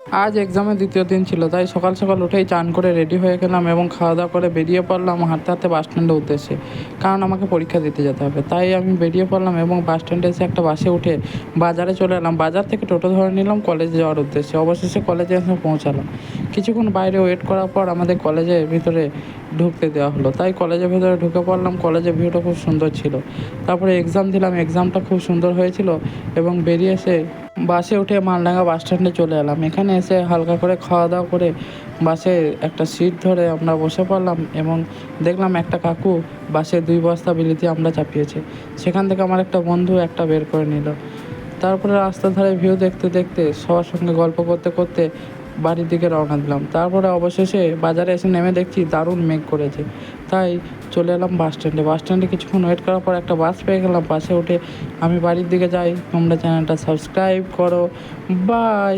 আজ এক্সামের দ্বিতীয় দিন ছিল, তাই সকাল সকাল উঠেই চান করে রেডি হয়ে গেলাম এবং খাওয়া দাওয়া করে বেরিয়ে পড়লাম হাঁটতে হাঁটতে বাস স্ট্যান্ডের উদ্দেশ্যে, কারণ আমাকে পরীক্ষা দিতে যেতে হবে। তাই আমি বেরিয়ে পড়লাম এবং বাস স্ট্যান্ডে এসে একটা বাসে উঠে বাজারে চলে এলাম। বাজার থেকে টোটো ধরে নিলাম কলেজে যাওয়ার উদ্দেশ্যে। অবশেষে কলেজে এসে পৌঁছালাম। কিছুক্ষণ বাইরে ওয়েট করার পর আমাদের কলেজের ভিতরে ঢুকতে দেওয়া হলো, তাই কলেজের ভিতরে ঢুকে পড়লাম। কলেজের ভিউটা খুব সুন্দর ছিল। তারপরে এক্সাম দিলাম, এক্সামটা খুব সুন্দর হয়েছিল এবং বেরিয়ে এসে বাসে উঠে মালডাঙ্গা বাস স্ট্যান্ডে চলে এলাম। এখানে এসে হালকা করে খাওয়া দাওয়া করে বাসে একটা সিট ধরে আমরা বসে পড়লাম এবং দেখলাম একটা কাকু বাসে 2 বস্তা বিলিতি আমরা চাপিয়েছে। সেখান থেকে আমার একটা বন্ধু একটা বের করে নিল। তারপরে রাস্তার ধারে ভিউ দেখতে দেখতে সবার সঙ্গে গল্প করতে করতে বাড়ির দিকে রওনা দিলাম। তারপরে অবশেষে বাজারে এসে নেমে দেখছি দারুণ মেঘ করেছে, তাই চলে এলাম বাস স্ট্যান্ডে। বাস স্ট্যান্ডে কিছুক্ষণ ওয়েট করার পর একটা বাস পেয়ে গেলাম। বাসে উঠে আমি বাড়ির দিকে যাই। তোমরা চ্যানেলটা সাবস্ক্রাইব করো। বাই।